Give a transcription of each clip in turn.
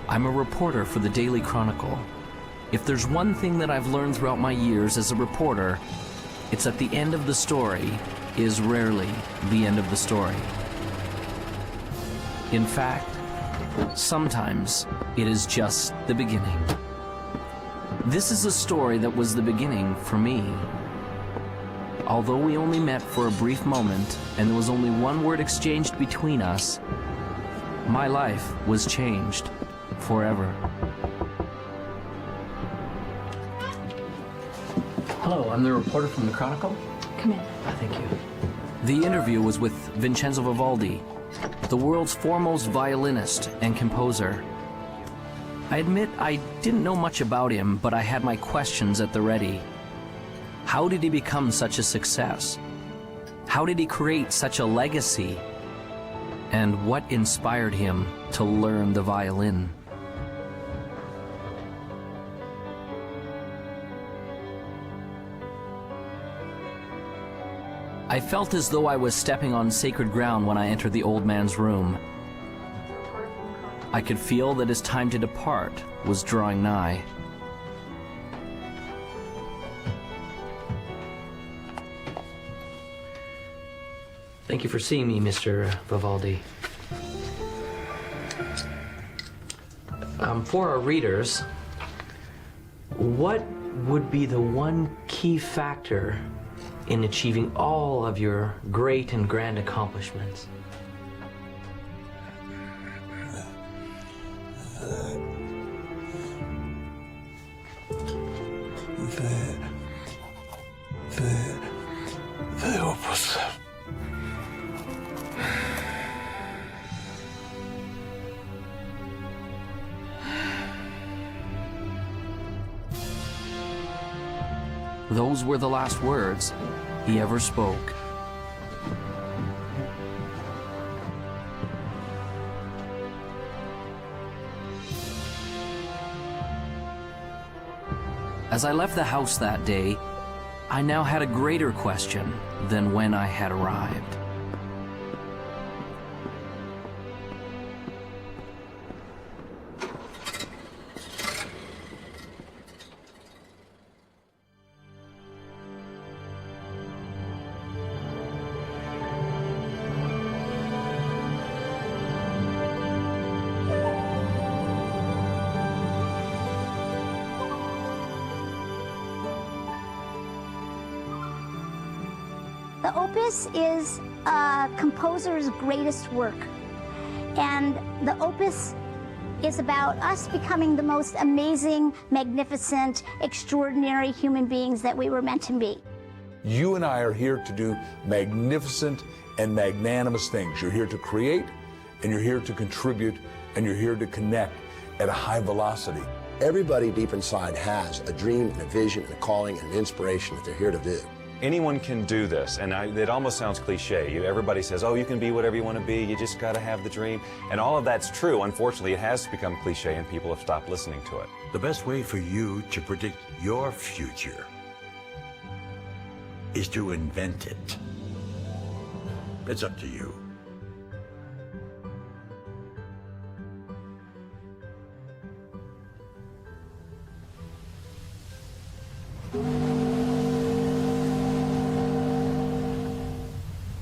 I'm a reporter for the Daily Chronicle. If there's one thing that I've learned throughout my years as a reporter, it's that the end of the story is rarely the end of the story. In fact, sometimes it is just the beginning. This is a story that was the beginning for me. Although we only met for a brief moment and there was only one word exchanged between us, my life was changed forever. Hello, I'm the reporter from the Chronicle. Come in. Thank you. The interview was with Vincenzo Vivaldi, the world's foremost violinist and composer. I admit I didn't know much about him, but I had my questions at the ready. How did he become such a success? How did he create such a legacy? And what inspired him to learn the violin? I felt as though I was stepping on sacred ground when I entered the old man's room. I could feel that his time to depart was drawing nigh. Thank you for seeing me, Mr. Vivaldi. For our readers, what would be the one key factor in achieving all of your great and grand accomplishments? The opus. Those were the last words he ever spoke. As I left the house that day, I now had a greater question than when I had arrived. The opus is a composer's greatest work, and the opus is about us becoming the most amazing, magnificent, extraordinary human beings that we were meant to be. You and I are here to do magnificent and magnanimous things. You're here to create, and you're here to contribute, and you're here to connect at a high velocity. Everybody deep inside has a dream and a vision and a calling and an inspiration that they're here to do. Anyone can do this, and it almost sounds cliche. Everybody says, oh, you can be whatever you want to be, you just got to have the dream. And all of that's true. Unfortunately, it has become cliche and people have stopped listening to it. The best way for you to predict your future is to invent it. It's up to you.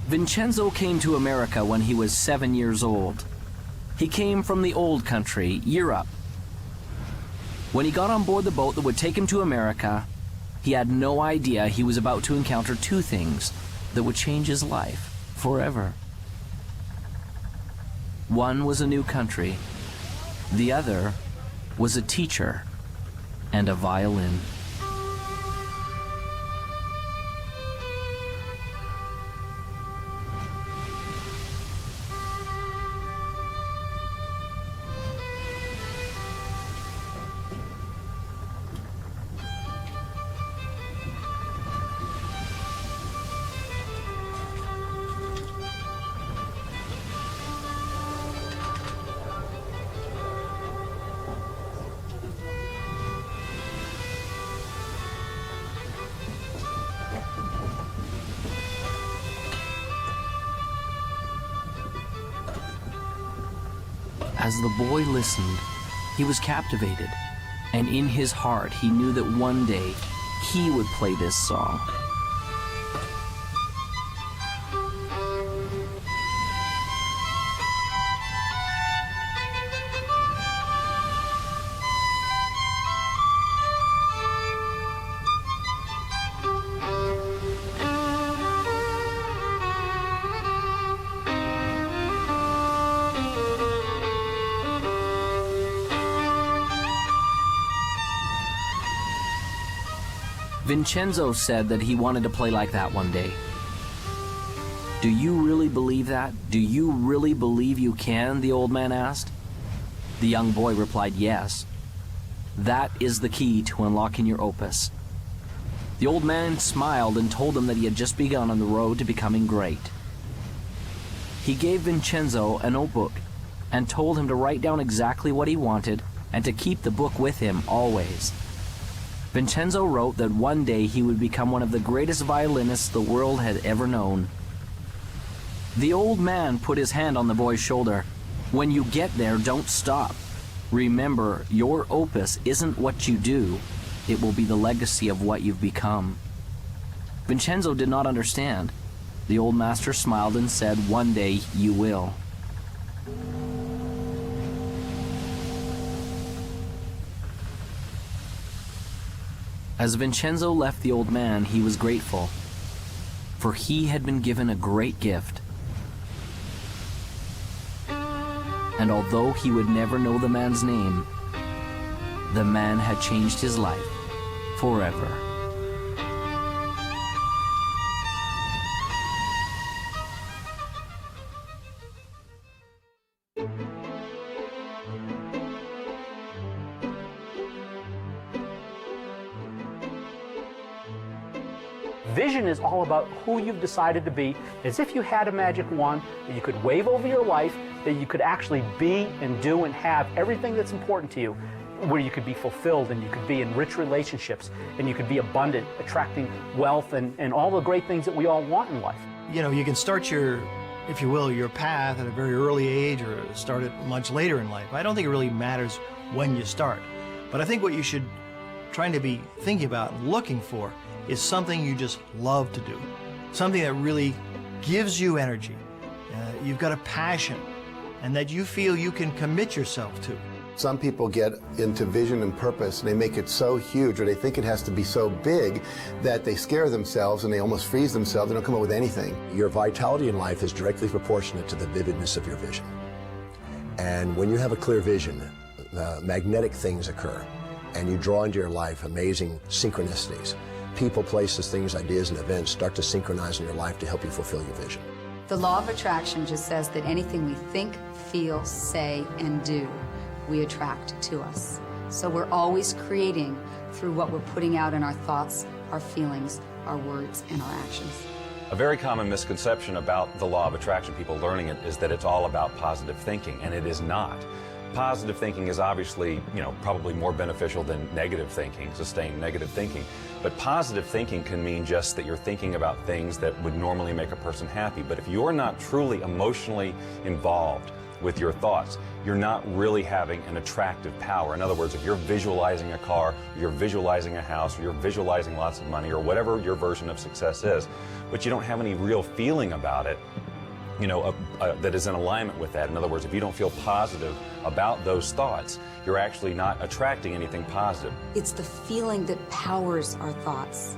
Vincenzo came to America when he was 7 years old. He came from the old country, Europe. When he got on board the boat that would take him to America, he had no idea he was about to encounter two things that would change his life forever. One was a new country. The other was a teacher and a violin. As the boy listened, He was captivated, and in his heart he knew that one day he would play this song. Vincenzo said that he wanted to play like that one day. Do you really believe that? Do you really believe you can? The old man asked. The young boy replied, yes. That is the key to unlocking your opus. The old man smiled and told him that he had just begun on the road to becoming great. He gave Vincenzo a notebook and told him to write down exactly what he wanted and to keep the book with him always. Vincenzo wrote that one day he would become one of the greatest violinists the world had ever known. The old man put his hand on the boy's shoulder. When you get there, don't stop. Remember, your opus isn't what you do. It will be the legacy of what you've become. Vincenzo did not understand. The old master smiled and said, one day you will. As Vincenzo left the old man, he was grateful, for he had been given a great gift. And although he would never know the man's name, the man had changed his life forever. Vision is all about who you've decided to be, as if you had a magic wand that you could wave over your life, that you could actually be and do and have everything that's important to you, where you could be fulfilled and you could be in rich relationships and you could be abundant, attracting wealth and all the great things that we all want in life. You know, you can start your, if you will, your path at a very early age or start it much later in life. I don't think it really matters when you start. But I think what you should try to be thinking about and looking for is something you just love to do, something that really gives you energy, you've got a passion, and that you feel you can commit yourself to. Some people get into vision and purpose and they make it so huge, or they think it has to be so big that they scare themselves and they almost freeze themselves. They don't come up with anything. Your vitality in life is directly proportionate to the vividness of your vision. And when you have a clear vision, magnetic things occur, and you draw into your life amazing synchronicities. People, places, things, ideas, and events start to synchronize in your life to help you fulfill your vision. The law of attraction just says that anything we think, feel, say, and do, we attract to us. So we're always creating through what we're putting out in our thoughts, our feelings, our words, and our actions. A very common misconception about the law of attraction, people learning it, is that it's all about positive thinking, and it is not. Positive thinking is obviously, probably more beneficial than negative thinking, sustained negative thinking. But positive thinking can mean just that you're thinking about things that would normally make a person happy. But if you're not truly emotionally involved with your thoughts, you're not really having an attractive power. In other words, if you're visualizing a car, or you're visualizing a house, or you're visualizing lots of money, or whatever your version of success is, but you don't have any real feeling about it, that is in alignment with that. In other words, if you don't feel positive about those thoughts, you're actually not attracting anything positive. It's the feeling that powers our thoughts.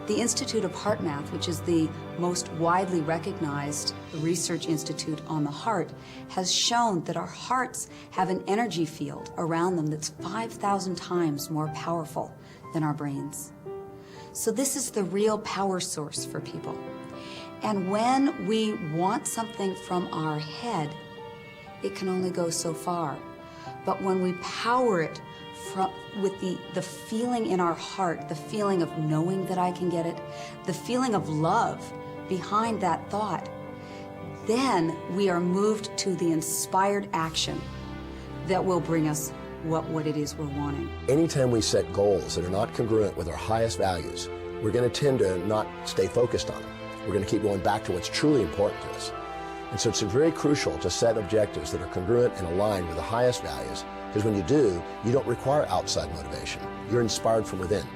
The Institute of Heart Math, which is the most widely recognized research institute on the heart, has shown that our hearts have an energy field around them that's 5,000 times more powerful than our brains. So this is the real power source for people. And when we want something from our head, it can only go so far. But when we power it with the feeling in our heart, the feeling of knowing that I can get it, the feeling of love behind that thought, then we are moved to the inspired action that will bring us what it is we're wanting. Anytime we set goals that are not congruent with our highest values, we're going to tend to not stay focused on them. We're going to keep going back to what's truly important to us. And so it's very crucial to set objectives that are congruent and aligned with the highest values, because when you do, you don't require outside motivation. You're inspired from within.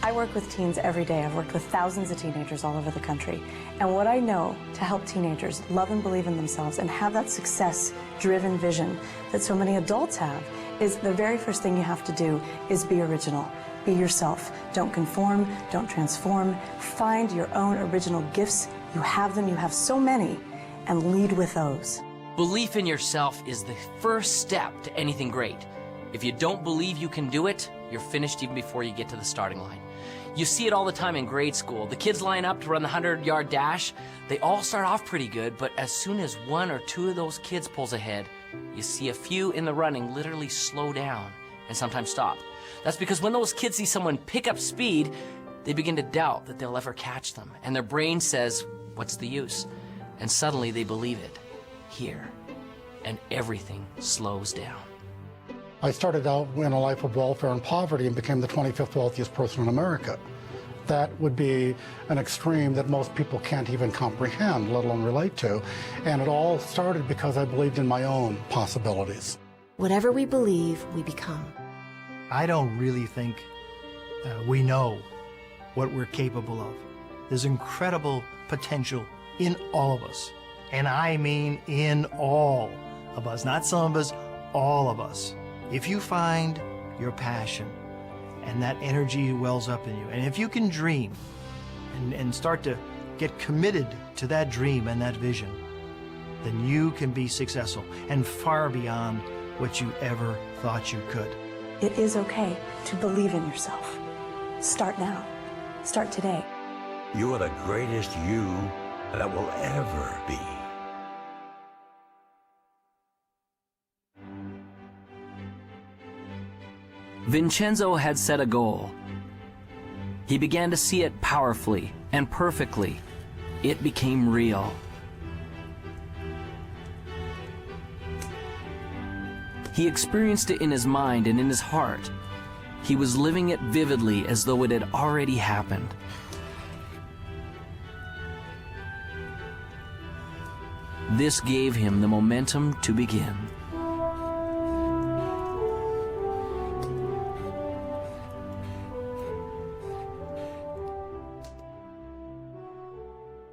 I work with teens every day. I've worked with thousands of teenagers all over the country. And what I know to help teenagers love and believe in themselves and have that success-driven vision that so many adults have is the very first thing you have to do is be original. Be yourself. Don't conform, don't transform. Find your own original gifts. You have them, you have so many, and lead with those. Belief in yourself is the first step to anything great. If you don't believe you can do it, you're finished even before you get to the starting line. You see it all the time in grade school. The kids line up to run the 100-yard dash. They all start off pretty good, but as soon as one or two of those kids pulls ahead, you see a few in the running literally slow down and sometimes stop. That's because when those kids see someone pick up speed, they begin to doubt that they'll ever catch them. And their brain says, what's the use? And suddenly they believe it here. And everything slows down. I started out in a life of welfare and poverty and became the 25th wealthiest person in America. That would be an extreme that most people can't even comprehend, let alone relate to. And it all started because I believed in my own possibilities. Whatever we believe, we become. I don't really think we know what we're capable of. There's incredible potential in all of us. And I mean in all of us, not some of us, all of us. If you find your passion and that energy wells up in you, and if you can dream and start to get committed to that dream and that vision, then you can be successful and far beyond what you ever thought you could. It is okay to believe in yourself. Start now. Start today. You are the greatest you that will ever be. Vincenzo had set a goal. He began to see it powerfully and perfectly. It became real. He experienced it in his mind and in his heart. He was living it vividly as though it had already happened. This gave him the momentum to begin.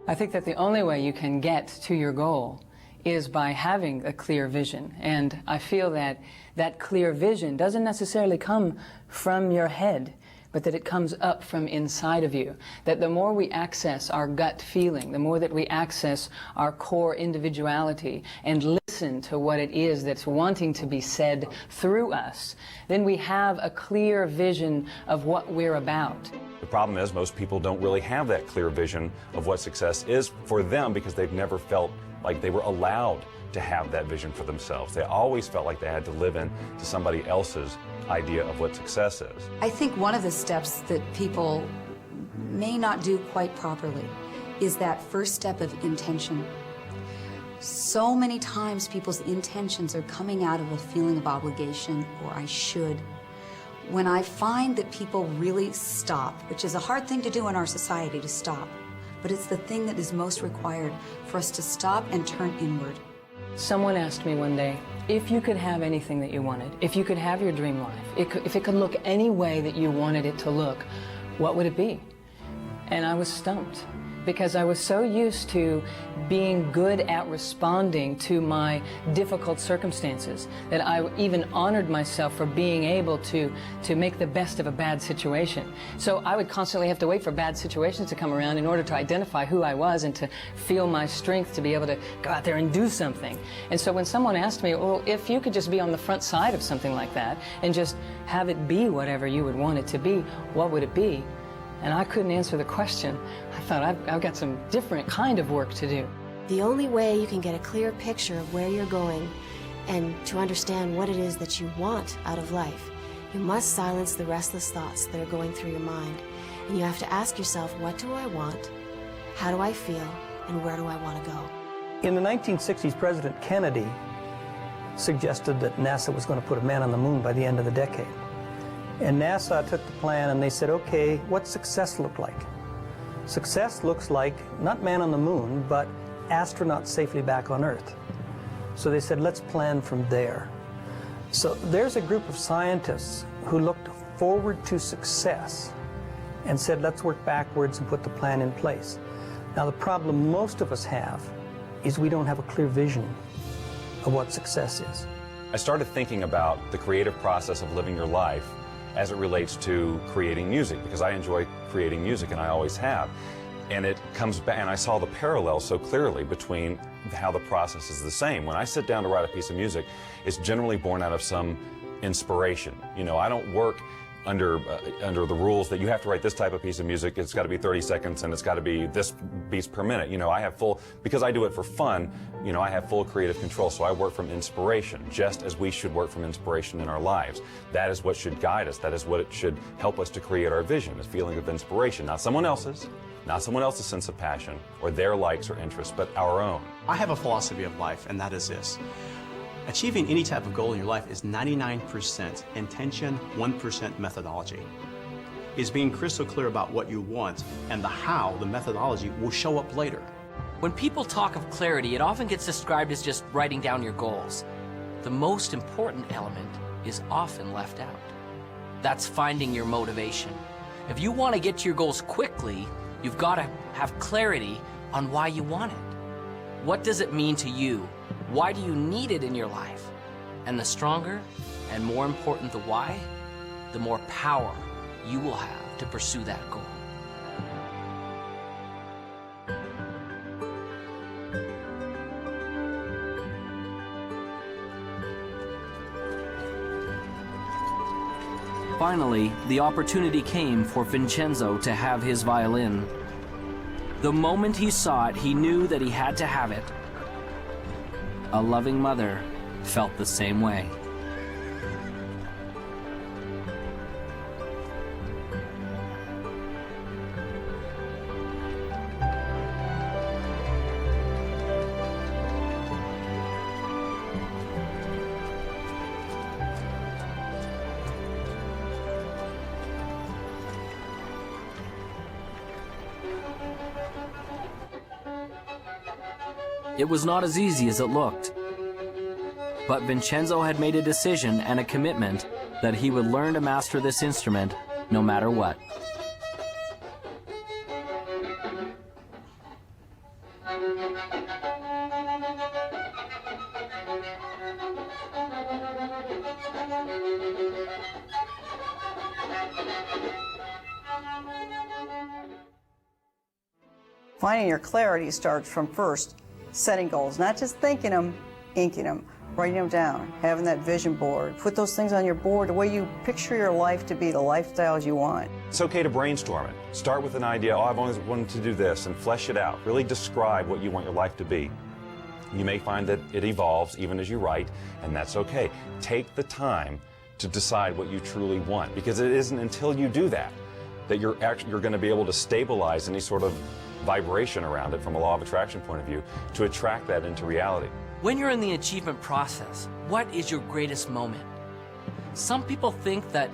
I think that the only way you can get to your goal is by having a clear vision. And I feel that that clear vision doesn't necessarily come from your head, but that it comes up from inside of you. That the more we access our gut feeling, the more that we access our core individuality and listen to what it is that's wanting to be said through us, then we have a clear vision of what we're about. The problem is most people don't really have that clear vision of what success is for them because they've never felt like they were allowed to have that vision for themselves. They always felt like they had to live in to somebody else's idea of what success is. I think one of the steps that people may not do quite properly is that first step of intention. So many times people's intentions are coming out of a feeling of obligation or I should. When I find that people really stop, which is a hard thing to do in our society to stop, but it's the thing that is most required for us to stop and turn inward. Someone asked me one day, if you could have anything that you wanted, if you could have your dream life, if it could look any way that you wanted it to look, what would it be? And I was stumped because I was so used to being good at responding to my difficult circumstances that I even honored myself for being able to make the best of a bad situation. So I would constantly have to wait for bad situations to come around in order to identify who I was and to feel my strength to be able to go out there and do something. And so when someone asked me, well, if you could just be on the front side of something like that and just have it be whatever you would want it to be, what would it be? And I couldn't answer the question. I thought, I've got some different kind of work to do. The only way you can get a clear picture of where you're going and to understand what it is that you want out of life, you must silence the restless thoughts that are going through your mind. And you have to ask yourself, what do I want? How do I feel? And where do I want to go? In the 1960s, President Kennedy suggested that NASA was going to put a man on the moon by the end of the decade. And NASA took the plan and they said, okay, what's success look like? Success looks like not man on the moon, but astronauts safely back on Earth. So they said, let's plan from there. So there's a group of scientists who looked forward to success and said, let's work backwards and put the plan in place. Now, the problem most of us have is we don't have a clear vision of what success is. I started thinking about the creative process of living your life as it relates to creating music, because I enjoy creating music and I always have. And it comes back, and I saw the parallel so clearly between how the process is the same. When I sit down to write a piece of music, it's generally born out of some inspiration. You know, I don't work under the rules that you have to write this type of piece of music, it's got to be 30 seconds and it's got to be this beats per minute. You know, I have full, because I do it for fun, you know, I have full creative control, so I work from inspiration, just as we should work from inspiration in our lives. That is what should guide us. That is what it should help us to create our vision, a feeling of inspiration, not someone else's sense of passion or their likes or interests, but our own. I have a philosophy of life, and that is this. Achieving any type of goal in your life is 99% intention, 1% methodology. It's being crystal clear about what you want and the how, the methodology, will show up later. When people talk of clarity, it often gets described as just writing down your goals. The most important element is often left out. That's finding your motivation. If you want to get to your goals quickly, you've got to have clarity on why you want it. What does it mean to you? Why do you need it in your life? And the stronger and more important the why, the more power you will have to pursue that goal. Finally, the opportunity came for Vincenzo to have his violin. The moment he saw it, he knew that he had to have it. A loving mother felt the same way. It was not as easy as it looked. But Vincenzo had made a decision and a commitment that he would learn to master this instrument no matter what. Finding your clarity starts from first setting goals, not just thinking them, inking them, writing them down, having that vision board. Put those things on your board the way you picture your life to be, the lifestyles you want. It's okay to brainstorm it. Start with an idea, oh, I've always wanted to do this, and flesh it out. Really describe what you want your life to be. You may find that it evolves even as you write, and that's okay. Take the time to decide what you truly want, because it isn't until you do that that you're going to be able to stabilize any sort of vibration around it from a law of attraction point of view to attract that into reality. When you're in the achievement process, what is your greatest moment? Some people think that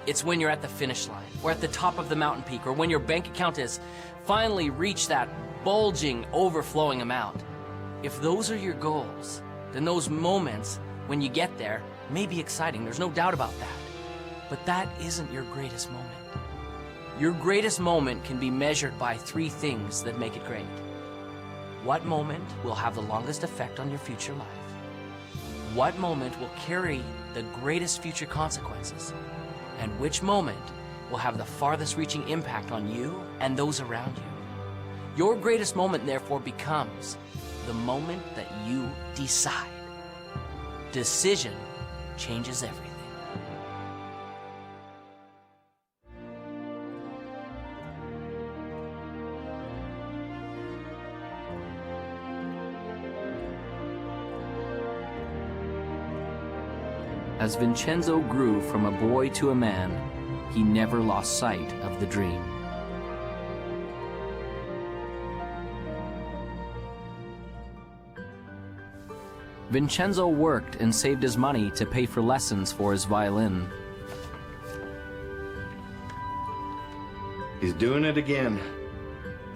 it's when you're at the finish line, or at the top of the mountain peak, or when your bank account has finally reached that bulging, overflowing amount. If those are your goals, then those moments when you get there may be exciting, there's no doubt about that. But that isn't your greatest moment. Your greatest moment can be measured by three things that make it great. What moment will have the longest effect on your future life? What moment will carry the greatest future consequences? And which moment will have the farthest reaching impact on you and those around you? Your greatest moment, therefore, becomes the moment that you decide. Decision changes everything. As Vincenzo grew from a boy to a man, he never lost sight of the dream. Vincenzo worked and saved his money to pay for lessons for his violin. He's doing it again.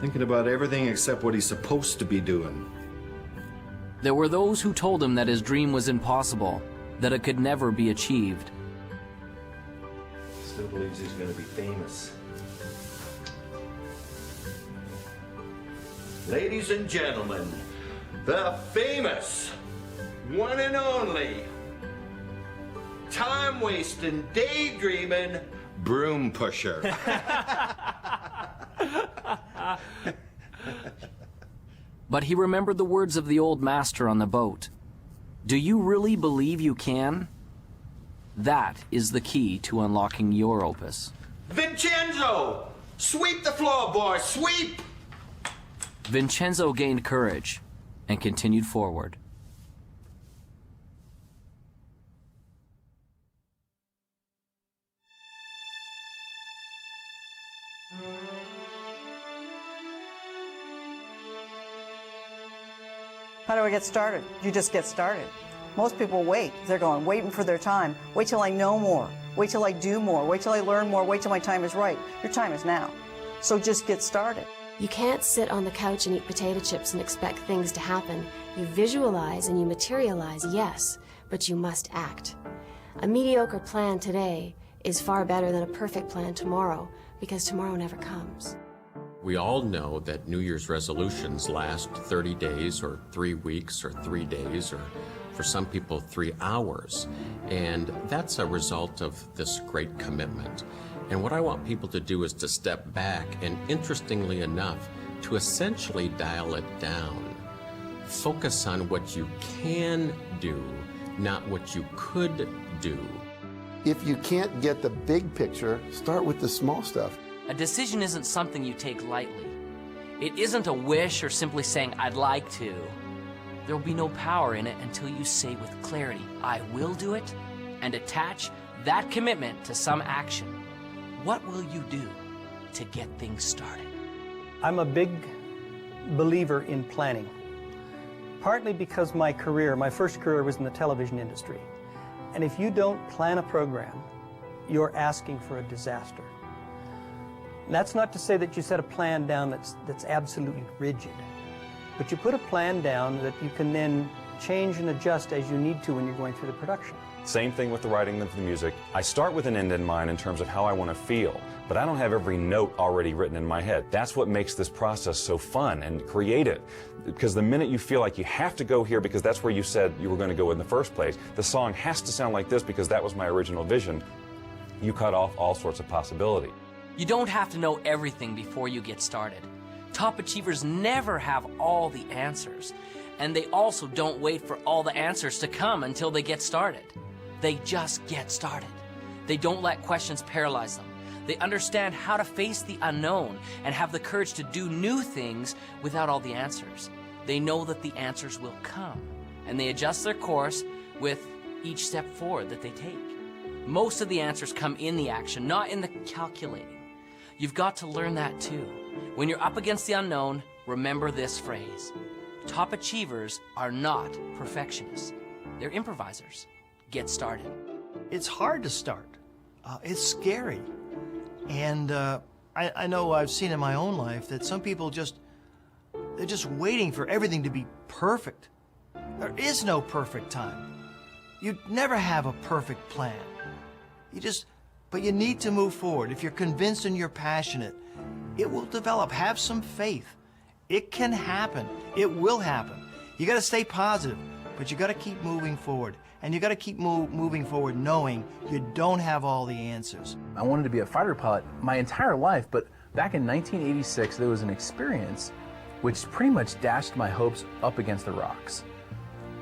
Thinking about everything except what he's supposed to be doing. There were those who told him that his dream was impossible, that it could never be achieved. Still believes he's going to be famous. Ladies and gentlemen, the famous, one and only, time-wasting, daydreaming, broom pusher. But he remembered the words of the old master on the boat. Do you really believe you can? That is the key to unlocking your opus. Vincenzo! Sweep the floor, boy, sweep! Vincenzo gained courage and continued forward. How do I get started? You just get started. Most people wait. They're waiting for their time. Wait till I know more. Wait till I do more. Wait till I learn more. Wait till my time is right. Your time is now. So just get started. You can't sit on the couch and eat potato chips and expect things to happen. You visualize and you materialize, yes, but you must act. A mediocre plan today is far better than a perfect plan tomorrow, because tomorrow never comes. We all know that New Year's resolutions last 30 days or 3 weeks or 3 days or for some people 3 hours. And that's a result of this great commitment. And what I want people to do is to step back and, interestingly enough, to essentially dial it down. Focus on what you can do, not what you could do. If you can't get the big picture, start with the small stuff. A decision isn't something you take lightly. It isn't a wish or simply saying, I'd like to. There will be no power in it until you say with clarity, I will do it, and attach that commitment to some action. What will you do to get things started? I'm a big believer in planning, partly because my first career was in the television industry. And if you don't plan a program, you're asking for a disaster. And that's not to say that you set a plan down that's absolutely rigid, but you put a plan down that you can then change and adjust as you need to when you're going through the production. Same thing with the writing of the music. I start with an end in mind in terms of how I want to feel, but I don't have every note already written in my head. That's what makes this process so fun and creative, because the minute you feel like you have to go here because that's where you said you were going to go in the first place, the song has to sound like this because that was my original vision, you cut off all sorts of possibility. You don't have to know everything before you get started. Top achievers never have all the answers, and they also don't wait for all the answers to come until they get started. They just get started. They don't let questions paralyze them. They understand how to face the unknown and have the courage to do new things without all the answers. They know that the answers will come, and they adjust their course with each step forward that they take. Most of the answers come in the action, not in the calculating. You've got to learn that too. When you're up against the unknown, remember this phrase. Top achievers are not perfectionists. They're improvisers. Get started. It's hard to start. It's scary. And I know I've seen in my own life that some people they're just waiting for everything to be perfect. There is no perfect time. You never have a perfect plan. But you need to move forward. If you're convinced and you're passionate, it will develop. Have some faith. It can happen. It will happen. You got to stay positive, but you got to keep moving forward. And you got to keep moving forward knowing you don't have all the answers. I wanted to be a fighter pilot my entire life, but back in 1986, there was an experience which pretty much dashed my hopes up against the rocks.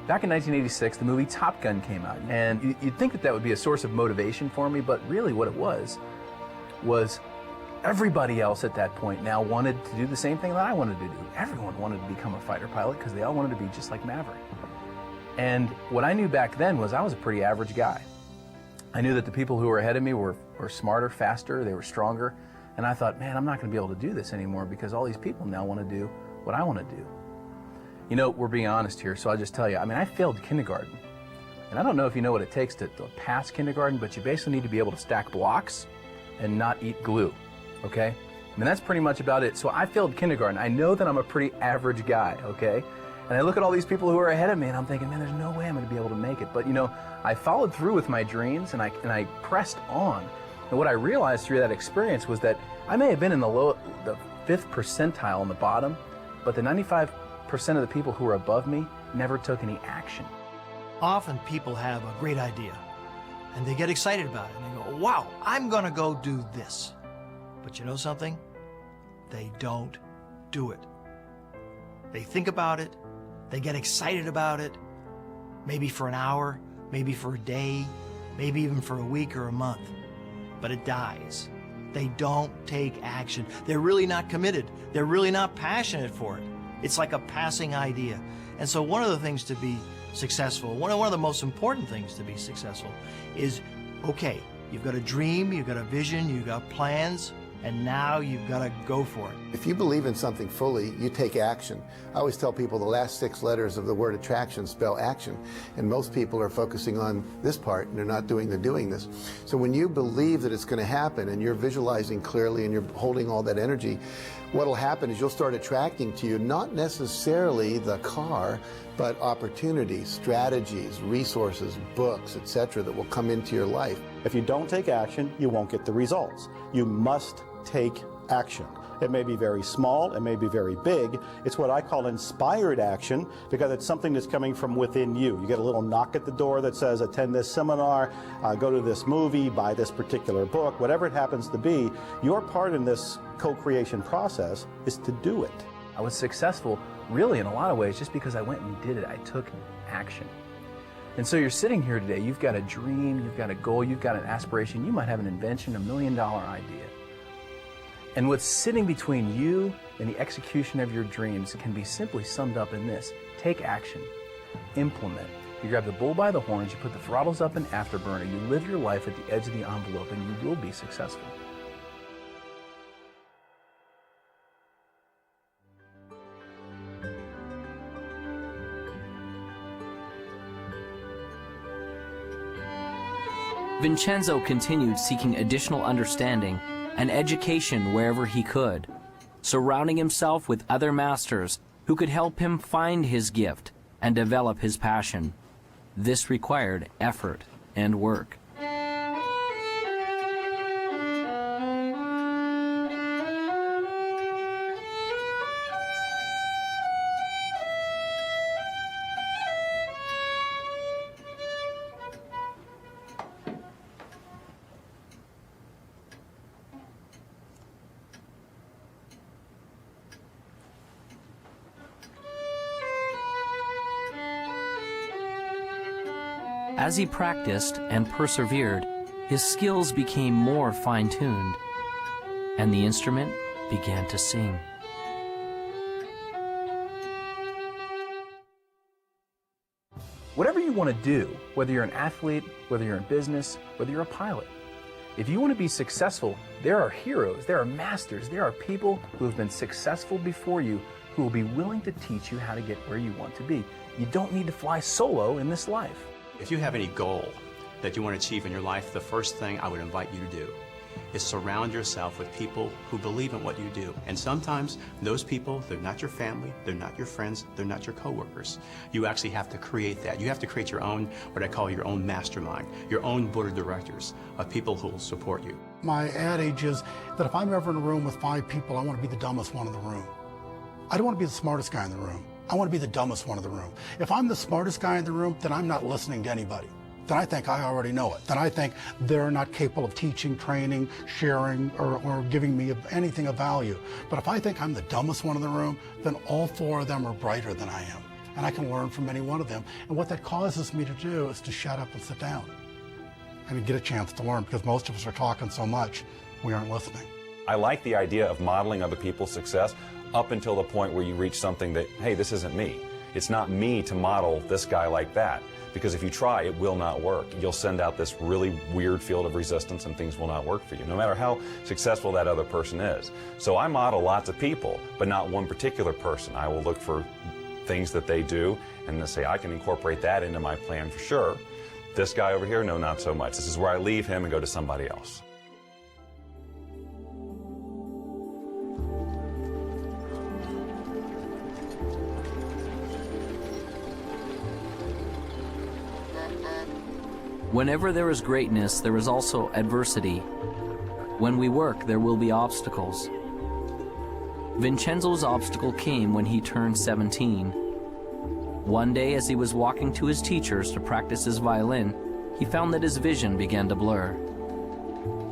Back in 1986, the movie Top Gun came out, and you'd think that would be a source of motivation for me, but really what it was everybody else at that point now wanted to do the same thing that I wanted to do. Everyone wanted to become a fighter pilot because they all wanted to be just like Maverick. And what I knew back then was I was a pretty average guy. I knew that the people who were ahead of me were smarter, faster, they were stronger, and I thought, man, I'm not going to be able to do this anymore because all these people now want to do what I want to do. You know, we're being honest here, so I'll just tell you, I failed kindergarten. And I don't know if you know what it takes to pass kindergarten, but you basically need to be able to stack blocks and not eat glue, okay? That's pretty much about it. So I failed kindergarten. I know that I'm a pretty average guy, okay? And I look at all these people who are ahead of me and I'm thinking, man, there's no way I'm going to be able to make it. But you know, I followed through with my dreams and I pressed on. And what I realized through that experience was that I may have been in the 5th percentile on the bottom, but the 95% of the people who were above me never took any action. Often people have a great idea and they get excited about it and they go, wow, I'm going to go do this. But you know something? They don't do it. They think about it, they get excited about it, maybe for an hour, maybe for a day, maybe even for a week or a month, but it dies. They don't take action. They're really not committed. They're really not passionate for it. It's like a passing idea. And so one of the things to be successful, one of the most important things to be successful is, okay, you've got a dream, you've got a vision, you've got plans, and now you've got to go for it. If you believe in something fully, you take action. I always tell people the last 6 letters of the word attraction spell action. And most people are focusing on this part and they're not doing the doing this. So when you believe that it's going to happen and you're visualizing clearly and you're holding all that energy, what'll happen is you'll start attracting to you not necessarily the car, but opportunities, strategies, resources, books, etc. that will come into your life. If you don't take action, you won't get the results. You must take action. It may be very small, it may be very big. It's what I call inspired action because it's something that's coming from within you. You get a little knock at the door that says, attend this seminar, go to this movie, buy this particular book, whatever it happens to be. Your part in this co-creation process is to do it. I was successful really in a lot of ways just because I went and did it. I took action. And so you're sitting here today, you've got a dream, you've got a goal, you've got an aspiration, you might have an invention, $1 million idea. And what's sitting between you and the execution of your dreams can be simply summed up in this: take action, implement. You grab the bull by the horns, you put the throttles up in afterburner, you live your life at the edge of the envelope, and you will be successful. Vincenzo continued seeking additional understanding and education wherever he could, surrounding himself with other masters who could help him find his gift and develop his passion. This required effort and work. As he practiced and persevered, his skills became more fine-tuned, and the instrument began to sing. Whatever you want to do, whether you're an athlete, whether you're in business, whether you're a pilot, if you want to be successful, there are heroes, there are masters, there are people who have been successful before you who will be willing to teach you how to get where you want to be. You don't need to fly solo in this life. If you have any goal that you want to achieve in your life, the first thing I would invite you to do is surround yourself with people who believe in what you do. And sometimes those people, they're not your family, they're not your friends, they're not your coworkers. You actually have to create that. You have to create your own, what I call your own mastermind, your own board of directors of people who will support you. My adage is that if I'm ever in a room with 5 people, I want to be the dumbest one in the room. I don't want to be the smartest guy in the room. I want to be the dumbest one in the room. If I'm the smartest guy in the room, then I'm not listening to anybody. Then I think I already know it. Then I think they're not capable of teaching, training, sharing, or giving me anything of value. But if I think I'm the dumbest one in the room, then all 4 of them are brighter than I am. And I can learn from any one of them. And what that causes me to do is to shut up and sit down and get a chance to learn, because most of us are talking so much, we aren't listening. I like the idea of modeling other people's success up until the point where you reach something that, hey, this isn't me. It's not me to model this guy like that. Because if you try, it will not work. You'll send out this really weird field of resistance and things will not work for you, no matter how successful that other person is. So I model lots of people, but not one particular person. I will look for things that they do and say, I can incorporate that into my plan for sure. This guy over here, no, not so much. This is where I leave him and go to somebody else. Whenever there is greatness, there is also adversity. When we work, there will be obstacles. Vincenzo's obstacle came when he turned 17. One day, as he was walking to his teacher's to practice his violin, he found that his vision began to blur.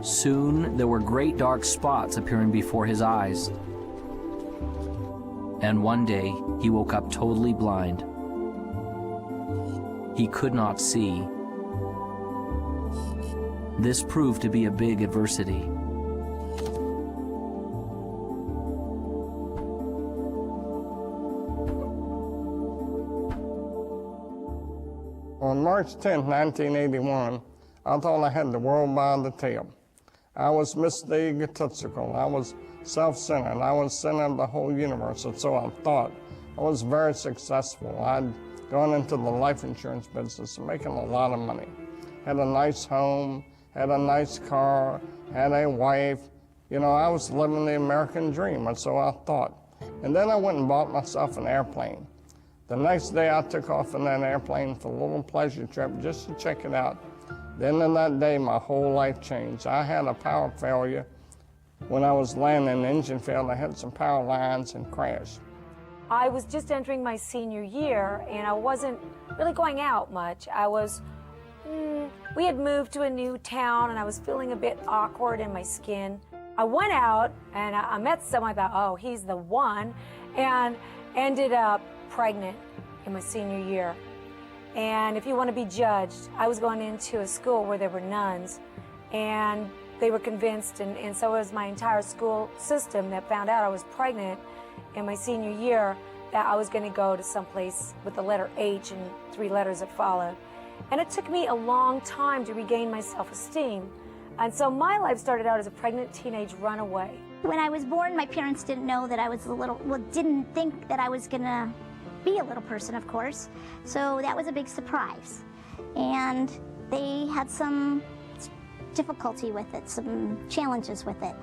Soon, there were great dark spots appearing before his eyes. And one day, he woke up totally blind. He could not see. This proved to be a big adversity. On March 10, 1981, I thought I had the world by the tail. I was Mr. Egotistical. I was self-centered. I was center of the whole universe, and so I thought. I was very successful. I'd gone into the life insurance business, making a lot of money. Had a nice home, had a nice car, had a wife. You know, I was living the American dream, and so I thought. And then I went and bought myself an airplane. The next day I took off in that airplane for a little pleasure trip just to check it out. Then in that day, my whole life changed. I had a power failure. When I was landing, the engine failed. I had some power lines and crashed. I was just entering my senior year, and I wasn't really going out much. We had moved to a new town, and I was feeling a bit awkward in my skin. I went out, and I met someone. I thought, oh, he's the one, and ended up pregnant in my senior year. And if you want to be judged, I was going into a school where there were nuns, and they were convinced, and so was my entire school system, that found out I was pregnant in my senior year, that I was going to go to someplace with the letter H and 3 letters that followed. And it took me a long time to regain my self-esteem. And so my life started out as a pregnant teenage runaway. When I was born, my parents didn't know that I was didn't think that I was gonna be a little person, of course. So that was a big surprise. And they had some difficulty with it, some challenges with it.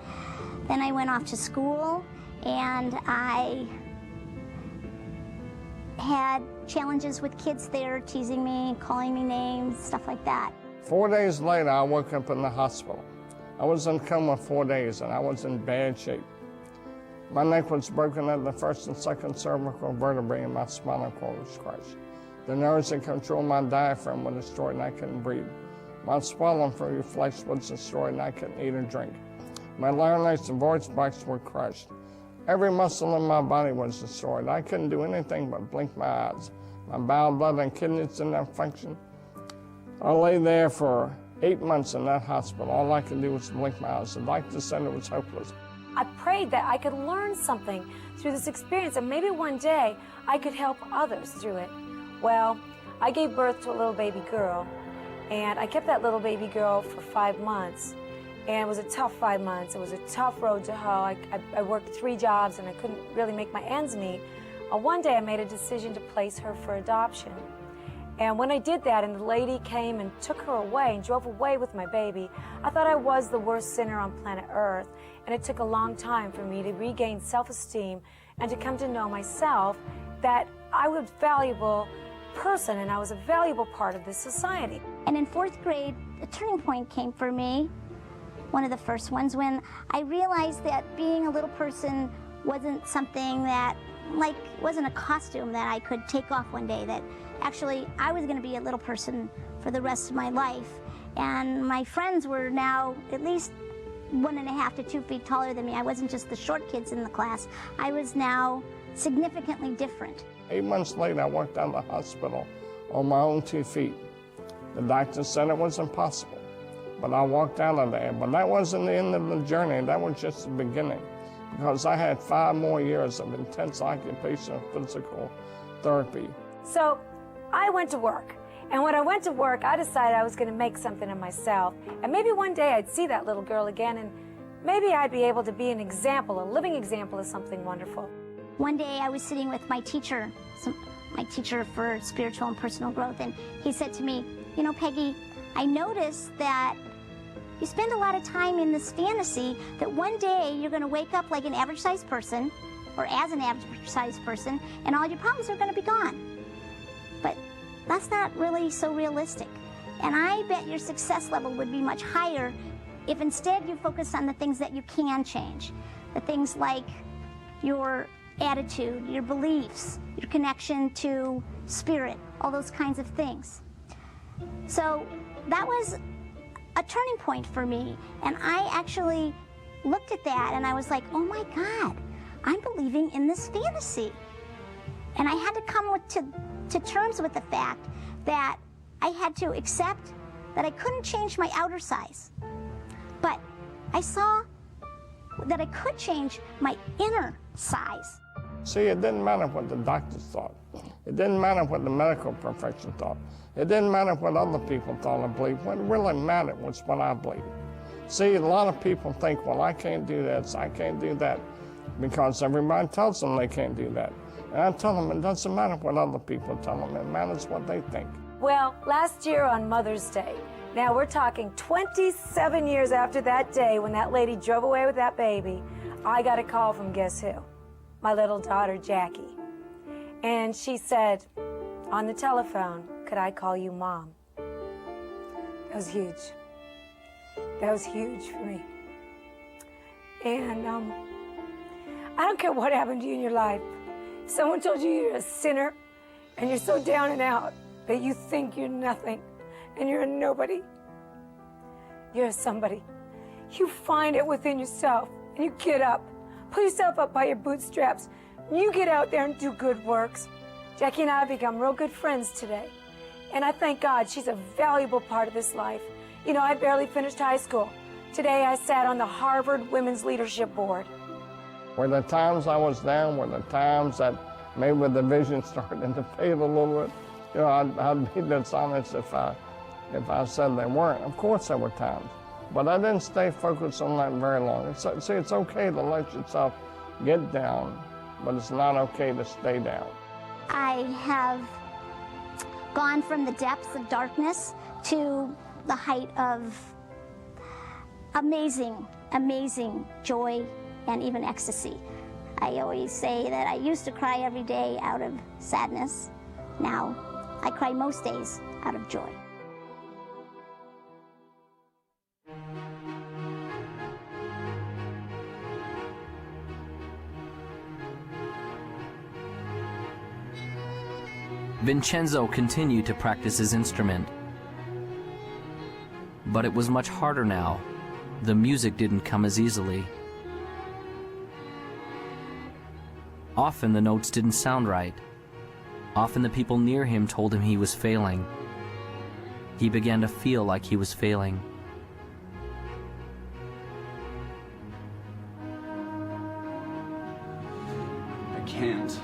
Then I went off to school, and I had challenges with kids there teasing me, calling me names, stuff like that. 4 days later, I woke up in the hospital. I was in coma 4 days, and I was in bad shape. My neck was broken at the first and second cervical vertebrae, and my spinal cord was crushed. The nerves that control my diaphragm were destroyed, and I couldn't breathe. My swallowing through flesh was destroyed, and I couldn't eat or drink. My larynx and voice box were crushed. Every muscle in my body was destroyed. I couldn't do anything but blink my eyes. My bowel, blood, and kidneys didn't have function. I lay there for 8 months in that hospital. All I could do was blink my eyes. The doctor said it was hopeless. I prayed that I could learn something through this experience, and maybe one day I could help others through it. Well, I gave birth to a little baby girl, and I kept that little baby girl for 5 months. And it was a tough 5 months. It was a tough road to hoe. I worked 3 jobs, and I couldn't really make my ends meet. One day I made a decision to place her for adoption. And when I did that, and the lady came and took her away and drove away with my baby, I thought I was the worst sinner on planet Earth. And it took a long time for me to regain self-esteem and to come to know myself, that I was a valuable person and I was a valuable part of this society. And in 4th grade, a turning point came for me, one of the first ones, when I realized that being a little person wasn't something that, wasn't a costume that I could take off one day, that actually I was going to be a little person for the rest of my life. And my friends were now at least 1.5 to 2 feet taller than me. I wasn't just the short kids in the class. I was now significantly different. 8 months later, I walked out of the hospital on my own 2 feet. The doctor said it was impossible, but I walked out of there. But that wasn't the end of the journey. That was just the beginning, because I had 5 more years of intense occupational physical therapy. So I went to work. And when I went to work, I decided I was going to make something of myself. And maybe one day I'd see that little girl again, and maybe I'd be able to be an example, a living example of something wonderful. One day I was sitting with my teacher for spiritual and personal growth, and he said to me, you know, Peggy, I noticed that you spend a lot of time in this fantasy that one day you're going to wake up like an average-sized person, or as an average-sized person, and all your problems are going to be gone. But that's not really so realistic. And I bet your success level would be much higher if instead you focus on the things that you can change. The things like your attitude, your beliefs, your connection to spirit, all those kinds of things. So that was a turning point for me. And I actually looked at that and I was like, oh my God, I'm believing in this fantasy. And I had to come to terms with the fact that I had to accept that I couldn't change my outer size. But I saw that I could change my inner size. See, it didn't matter what the doctors thought. It didn't matter what the medical profession thought. It didn't matter what other people thought or believed. What really mattered was what I believed. See, a lot of people think, well, I can't do this, I can't do that, because everybody tells them they can't do that. And I tell them it doesn't matter what other people tell them, it matters what they think. Well, last year on Mother's Day, now we're talking 27 years after that day when that lady drove away with that baby, I got a call from guess who? My little daughter, Jackie. And she said on the telephone, could I call you Mom? That was huge. That was huge for me. And I don't care what happened to you in your life. If someone told you you're a sinner and you're so down and out that you think you're nothing and you're a nobody, you're a somebody. You find it within yourself and you get up. Pull yourself up by your bootstraps. You get out there and do good works. Jackie and I have become real good friends today. And I thank God she's a valuable part of this life. You know, I barely finished high school. Today I sat on the Harvard Women's Leadership Board. Were the times I was down, were the times that maybe the vision started to fade a little bit, you know, I'd be dishonest if I said they weren't. Of course there were times. But I didn't stay focused on that very long. See, it's okay to let yourself get down, but it's not okay to stay down. I have gone from the depths of darkness to the height of amazing, amazing joy and even ecstasy. I always say that I used to cry every day out of sadness. Now, I cry most days out of joy. Vincenzo continued to practice his instrument. But it was much harder now. The music didn't come as easily. Often the notes didn't sound right. Often the people near him told him he was failing. He began to feel like he was failing. I can't.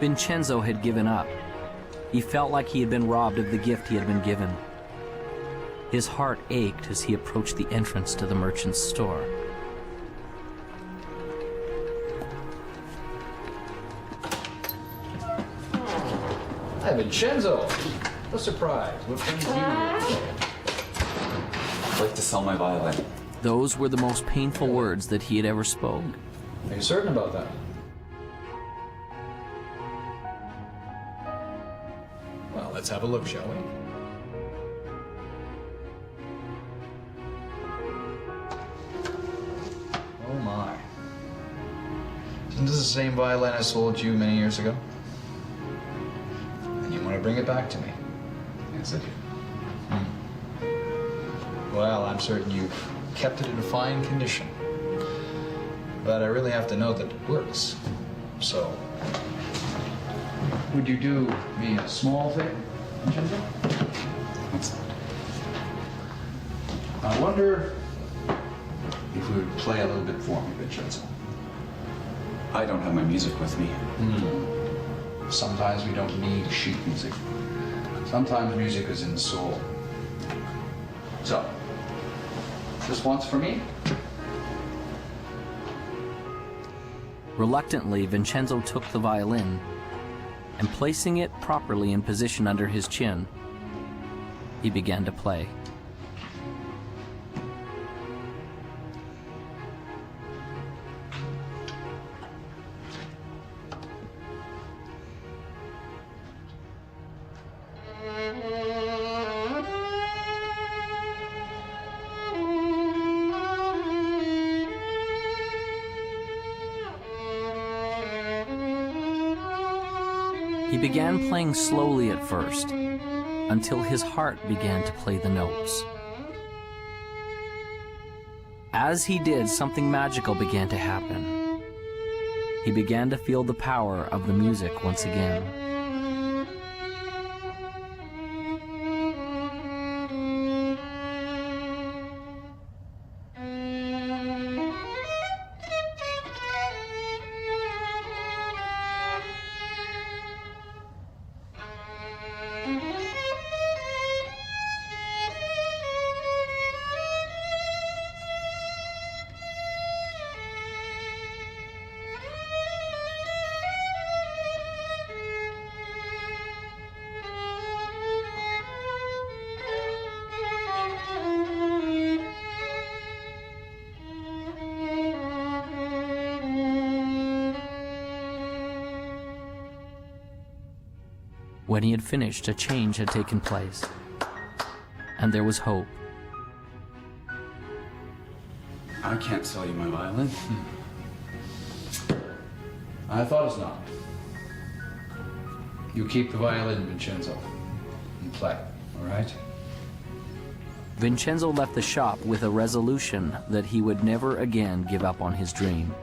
Vincenzo had given up. He felt like he had been robbed of the gift he had been given. His heart ached as he approached the entrance to the merchant's store. Hi, Vincenzo. A surprise. What brings you here? I'd like to sell my violin. Those were the most painful words that he had ever spoke. Are you certain about that? Well, let's have a look, shall we? Oh my. Isn't this the same violin I sold you many years ago? And you want to bring it back to me? Yes, I do. Well, I'm certain you've kept it in fine condition. But I really have to know that it works. So, would you do me a small favor, Vincenzo? What's that? I wonder if you would play a little bit for me, Vincenzo. I don't have my music with me. Sometimes we don't need sheet music. Sometimes music is in the soul. So, just once for me? Reluctantly, Vincenzo took the violin and, placing it properly in position under his chin, he began to play. He began playing slowly at first, until his heart began to play the notes. As he did, something magical began to happen. He began to feel the power of the music once again. When he had finished, a change had taken place, and there was hope. I can't sell you my violin. I thought as not. You keep the violin, Vincenzo, and play, all right? Vincenzo left the shop with a resolution that he would never again give up on his dream.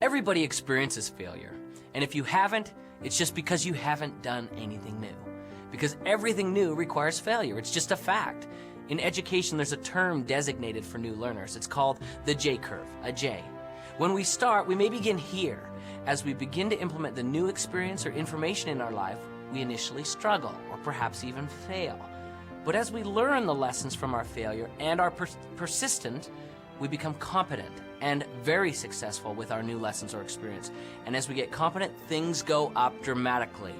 Everybody experiences failure, and if you haven't, it's just because you haven't done anything new. Because everything new requires failure. It's just a fact. In education, there's a term designated for new learners. It's called the J-curve, a J. When we start, we may begin here. As we begin to implement the new experience or information in our life, we initially struggle, or perhaps even fail. But as we learn the lessons from our failure and are persistent, we become competent and very successful with our new lessons or experience. And as we get competent, things go up dramatically.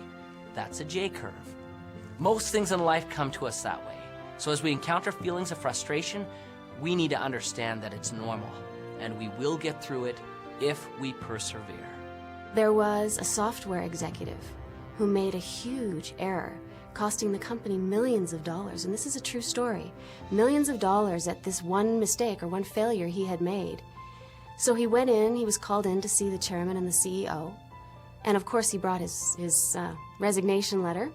That's a J-curve. Most things in life come to us that way. So as we encounter feelings of frustration, we need to understand that it's normal, and we will get through it if we persevere. There was a software executive who made a huge error, costing the company millions of dollars, and this is a true story. Millions of dollars at this one mistake or one failure he had made. So he went in, he was called in to see the chairman and the CEO, and of course he brought his resignation letter,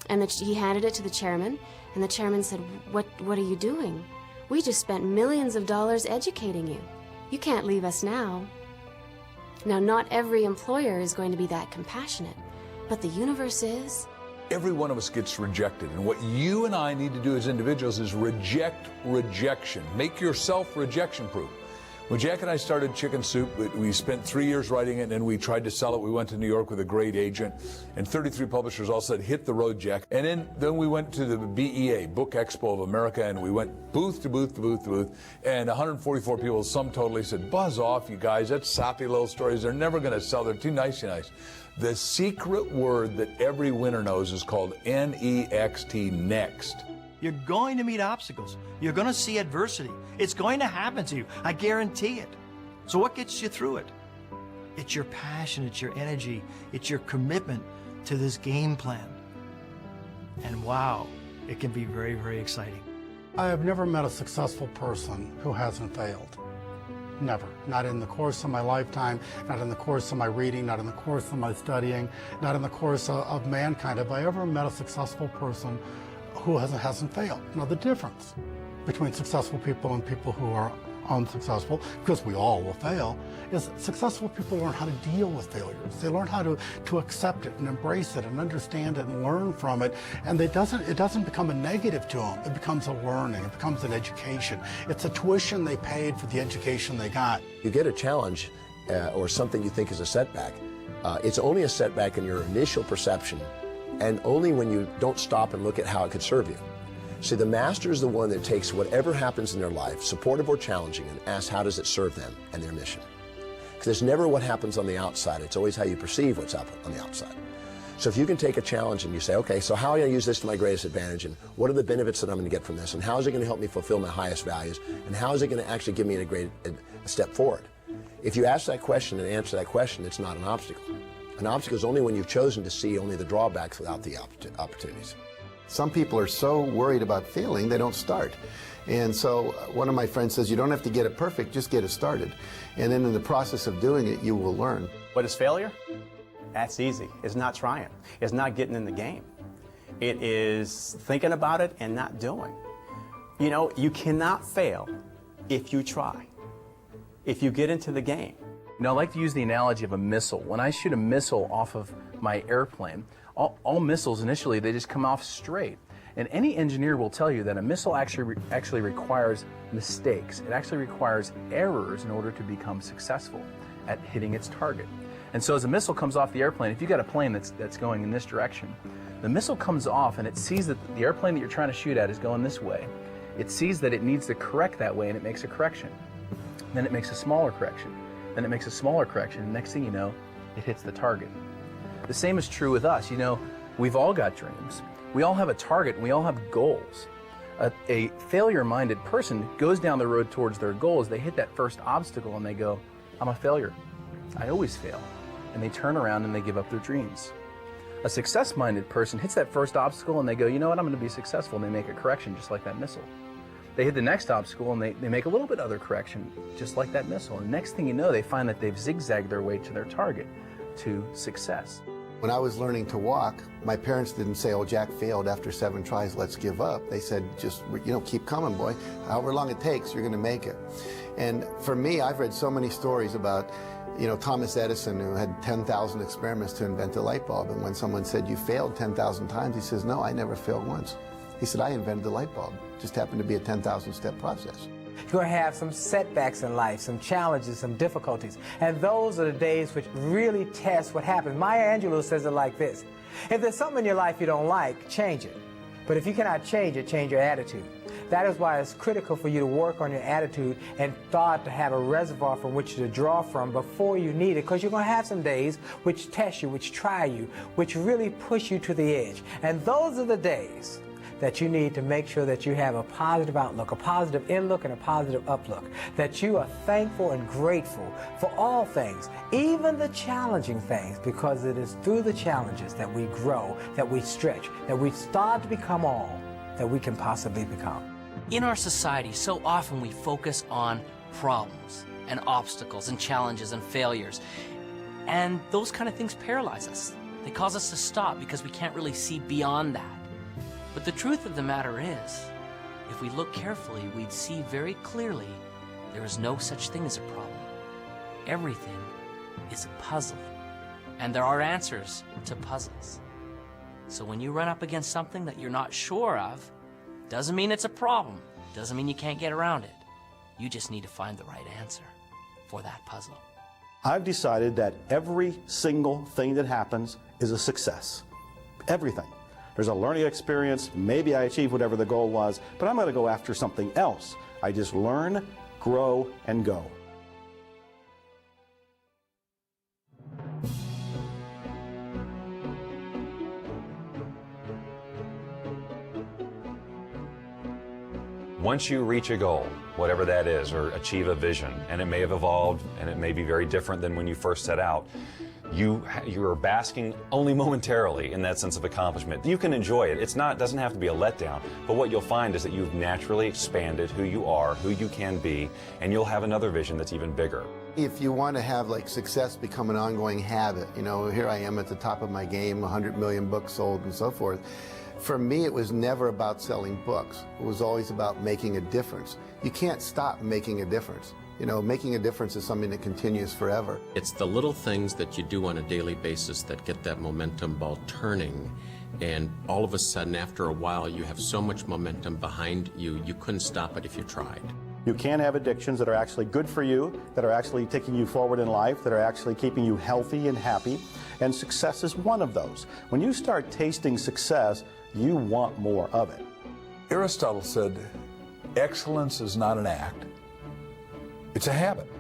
and he handed it to the chairman, and the chairman said, what are you doing? We just spent millions of dollars educating you. You can't leave us now. Now, not every employer is going to be that compassionate, but the universe is. Every one of us gets rejected, and what you and I need to do as individuals is reject rejection. Make yourself rejection-proof. When Jack and I started Chicken Soup, we spent 3 years writing it, and we tried to sell it. We went to New York with a great agent, and 33 publishers all said, hit the road, Jack. And then we went to the BEA, Book Expo of America, and we went booth to booth to booth to booth, and 144 people, sum totally, said, buzz off, you guys, that's sappy little stories. They're never going to sell. They're too nice. The secret word that every winner knows is called NEXT, next. You're going to meet obstacles. You're going to see adversity. It's going to happen to you. I guarantee it. So what gets you through it? It's your passion, it's your energy, it's your commitment to this game plan. And wow, it can be very, very exciting. I have never met a successful person who hasn't failed. Never. Not in the course of my lifetime, not in the course of my reading, not in the course of my studying, not in the course of mankind. Have I ever met a successful person who hasn't failed? Now, the difference between successful people and people who are unsuccessful, because we all will fail, is successful people learn how to deal with failures. They learn how to accept it and embrace it and understand it and learn from it. And it doesn't become a negative to them. It becomes a learning. It becomes an education. It's a tuition they paid for the education they got. You get a challenge or something you think is a setback. It's only a setback in your initial perception, and only when you don't stop and look at how it could serve you. See, the master is the one that takes whatever happens in their life, supportive or challenging, and asks how does it serve them and their mission. Because it's never what happens on the outside, it's always how you perceive what's up on the outside. So if you can take a challenge and you say, okay, so how are I going to use this to my greatest advantage, and what are the benefits that I'm going to get from this, and how is it going to help me fulfill my highest values, and how is it going to actually give me a step forward? If you ask that question and answer that question, it's not an obstacle. An obstacle is only when you've chosen to see only the drawbacks without the opportunities. Some people are so worried about failing, they don't start. And so one of my friends says, you don't have to get it perfect, just get it started. And then in the process of doing it, you will learn. What is failure? That's easy. It's not trying. It's not getting in the game. It is thinking about it and not doing. You know, you cannot fail if you try, if you get into the game. You know, I like to use the analogy of a missile. When I shoot a missile off of my airplane, all missiles initially, they just come off straight. And any engineer will tell you that a missile actually requires mistakes. It actually requires errors in order to become successful at hitting its target. And so as a missile comes off the airplane, if you've got a plane that's going in this direction, the missile comes off and it sees that the airplane that you're trying to shoot at is going this way. It sees that it needs to correct that way, and it makes a correction. Then it makes a smaller correction. Then it makes a smaller correction, and next thing you know, it hits the target. The same is true with us. You know, we've all got dreams. We all have a target, and we all have goals. A failure-minded person goes down the road towards their goals. They hit that first obstacle, and they go, I'm a failure. I always fail. And they turn around and they give up their dreams. A success-minded person hits that first obstacle, and they go, you know what, I'm going to be successful, and they make a correction just like that missile. They hit the next obstacle, and they make a little bit other correction, just like that missile. And next thing you know, they find that they've zigzagged their way to their target, to success. When I was learning to walk, my parents didn't say, oh, Jack failed after 7 tries, let's give up. They said, just, you know, keep coming, boy. However long it takes, you're going to make it. And for me, I've read so many stories about, you know, Thomas Edison, who had 10,000 experiments to invent a light bulb. And when someone said, you failed 10,000 times, he says, no, I never failed once. He said, I invented the light bulb. It just happened to be a 10,000-step process. You're going to have some setbacks in life, some challenges, some difficulties. And those are the days which really test what happens. Maya Angelou says it like this: if there's something in your life you don't like, change it. But if you cannot change it, change your attitude. That is why it's critical for you to work on your attitude and start to have a reservoir from which to draw from before you need it, because you're going to have some days which test you, which try you, which really push you to the edge. And those are the days that you need to make sure that you have a positive outlook, a positive inlook, and a positive uplook, that you are thankful and grateful for all things, even the challenging things, because it is through the challenges that we grow, that we stretch, that we start to become all that we can possibly become. In our society, so often we focus on problems and obstacles and challenges and failures, and those kind of things paralyze us. They cause us to stop because we can't really see beyond that. But the truth of the matter is, if we look carefully, we'd see very clearly there is no such thing as a problem. Everything is a puzzle, and there are answers to puzzles. So when you run up against something that you're not sure of, doesn't mean it's a problem, doesn't mean you can't get around it. You just need to find the right answer for that puzzle. I've decided that every single thing that happens is a success. Everything. There's a learning experience, maybe I achieved whatever the goal was, but I'm going to go after something else. I just learn, grow, and go. Once you reach a goal, whatever that is, or achieve a vision, and it may have evolved, and it may be very different than when you first set out, you are basking only momentarily in that sense of accomplishment. You can enjoy it. Doesn't have to be a letdown, but what you'll find is that you've naturally expanded who you are, who you can be, and you'll have another vision that's even bigger. If you want to have like success become an ongoing habit, you know, here I am at the top of my game, 100 million books sold and so forth, For me, it was never about selling books. It was always about making a difference. You can't stop making a difference. You know, making a difference is something that continues forever. It's the little things that you do on a daily basis that get that momentum ball turning. And all of a sudden, after a while, you have so much momentum behind you, you couldn't stop it if you tried. You can have addictions that are actually good for you, that are actually taking you forward in life, that are actually keeping you healthy and happy, and success is one of those. When you start tasting success, you want more of it. Aristotle said, excellence is not an act, it's a habit.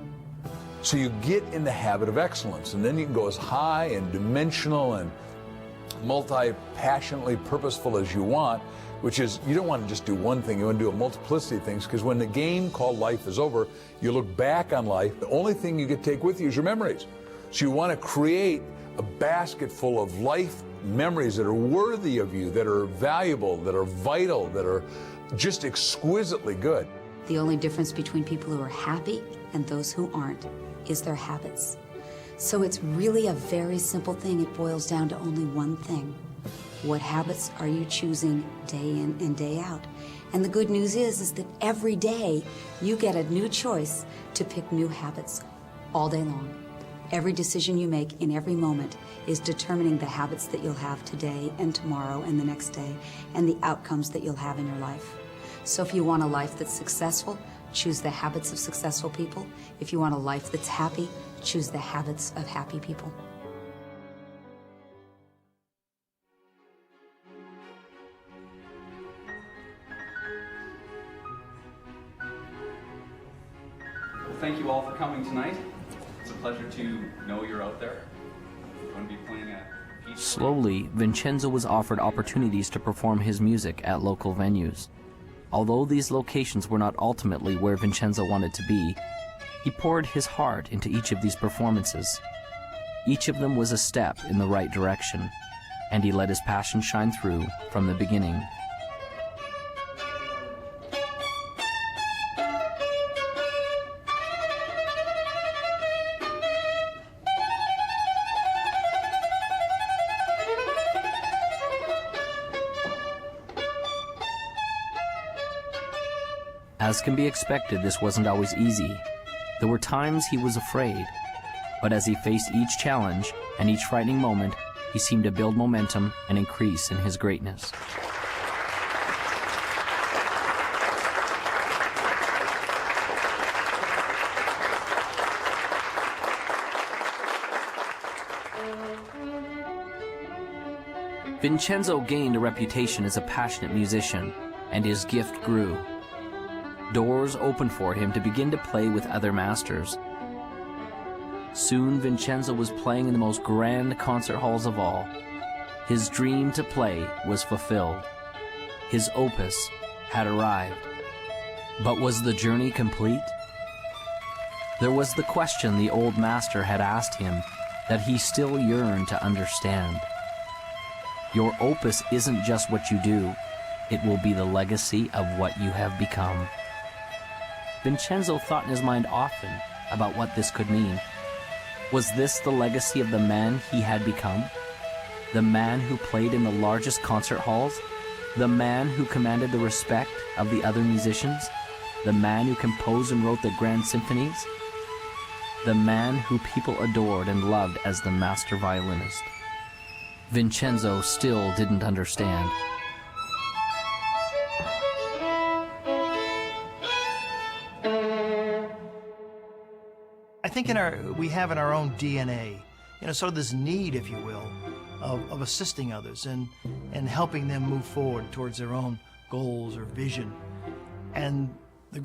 So you get in the habit of excellence, and then you can go as high and dimensional and multi-passionately purposeful as you want, which is, you don't want to just do one thing, you want to do a multiplicity of things, because when the game called life is over, you look back on life, the only thing you can take with you is your memories. So you want to create a basket full of life memories that are worthy of you, that are valuable, that are vital, that are just exquisitely good. The only difference between people who are happy and those who aren't is their habits. So it's really a very simple thing. It boils down to only one thing. What habits are you choosing day in and day out? And the good news is that every day you get a new choice to pick new habits all day long. Every decision you make in every moment is determining the habits that you'll have today and tomorrow and the next day, and the outcomes that you'll have in your life. So if you want a life that's successful, choose the habits of successful people. If you want a life that's happy, choose the habits of happy people. Well, thank you all for coming tonight. It's a pleasure to know you're out there. We're going to be playing a piece. Slowly, Vincenzo was offered opportunities to perform his music at local venues. Although these locations were not ultimately where Vincenzo wanted to be, he poured his heart into each of these performances. Each of them was a step in the right direction, and he let his passion shine through from the beginning. As can be expected, this wasn't always easy. There were times he was afraid, but as he faced each challenge and each frightening moment, he seemed to build momentum and increase in his greatness. Vincenzo gained a reputation as a passionate musician, and his gift grew. Doors opened for him to begin to play with other masters. Soon, Vincenzo was playing in the most grand concert halls of all. His dream to play was fulfilled. His opus had arrived. But was the journey complete? There was the question the old master had asked him that he still yearned to understand. Your opus isn't just what you do, it will be the legacy of what you have become. Vincenzo thought in his mind often about what this could mean. Was this the legacy of the man he had become? The man who played in the largest concert halls? The man who commanded the respect of the other musicians? The man who composed and wrote the grand symphonies? The man who people adored and loved as the master violinist? Vincenzo still didn't understand. I think we have in our own DNA, sort of this need, if you will, of assisting others and helping them move forward towards their own goals or vision. And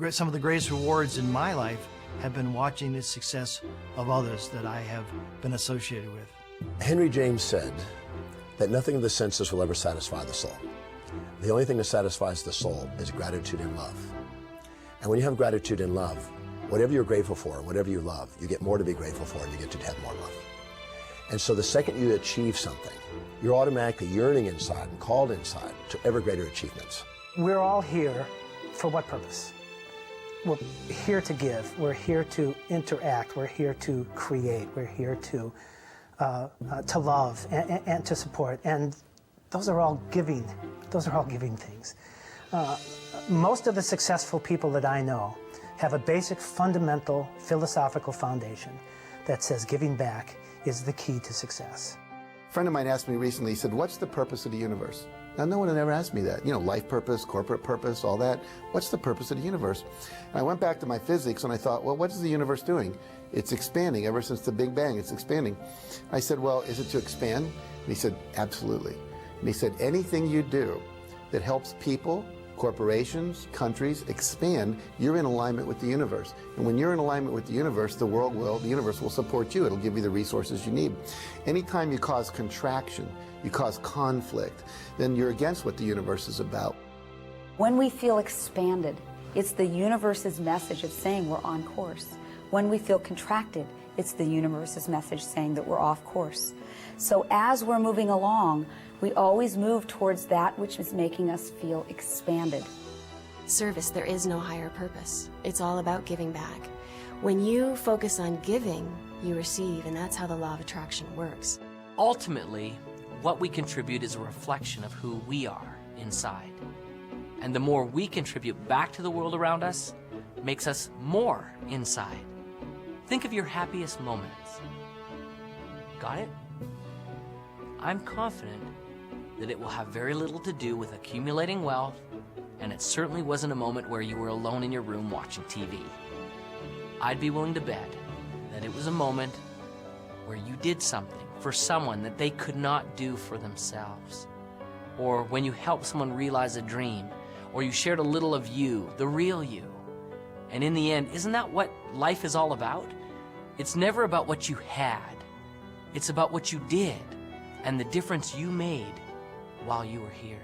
some of the greatest rewards in my life have been watching the success of others that I have been associated with. Henry James said that nothing of the senses will ever satisfy the soul. The only thing that satisfies the soul is gratitude and love. And when you have gratitude and love, whatever you're grateful for, whatever you love, you get more to be grateful for and you get to have more love. And so the second you achieve something, you're automatically yearning inside and called inside to ever greater achievements. We're all here for what purpose? We're here to give, we're here to interact, we're here to create, we're here to love and to support. And those are all giving things. Most of the successful people that I know have a basic fundamental philosophical foundation that says giving back is the key to success. A friend of mine asked me recently, he said, what's the purpose of the universe? Now, no one had ever asked me that. You know, life purpose, corporate purpose, all that. What's the purpose of the universe? And I went back to my physics and I thought, well, what is the universe doing? It's expanding. Ever since the Big Bang, it's expanding. I said, well, is it to expand? And he said, absolutely. And he said, anything you do that helps people, corporations, countries expand, you're in alignment with the universe. And when you're in alignment with the universe, the universe will support you. It'll give you the resources you need. Anytime you cause contraction, you cause conflict, then you're against what the universe is about. When we feel expanded, it's the universe's message of saying we're on course. When we feel contracted, it's the universe's message saying that we're off course. So as we're moving along, we always move towards that which is making us feel expanded. Service, there is no higher purpose. It's all about giving back. When you focus on giving, you receive, and that's how the law of attraction works. Ultimately, what we contribute is a reflection of who we are inside. And the more we contribute back to the world around us, makes us more inside. Think of your happiest moments. Got it? I'm confident that it will have very little to do with accumulating wealth, and it certainly wasn't a moment where you were alone in your room watching TV. I'd be willing to bet that it was a moment where you did something for someone that they could not do for themselves, or when you helped someone realize a dream, or you shared a little of you, the real you. And in the end, isn't that what life is all about? It's never about what you had. It's about what you did and the difference you made while you were here.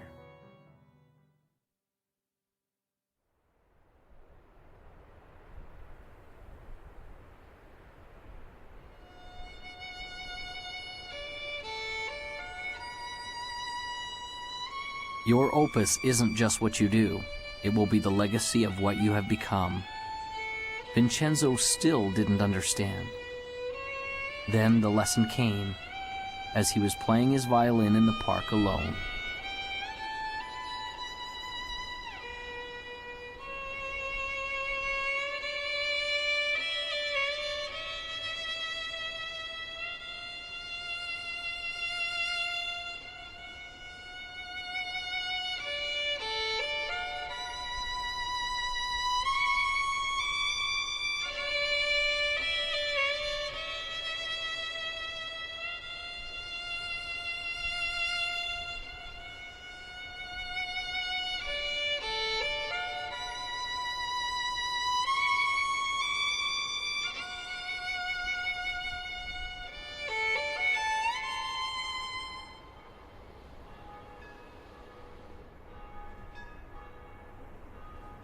Your opus isn't just what you do. It will be the legacy of what you have become. Vincenzo still didn't understand. Then the lesson came as he was playing his violin in the park alone.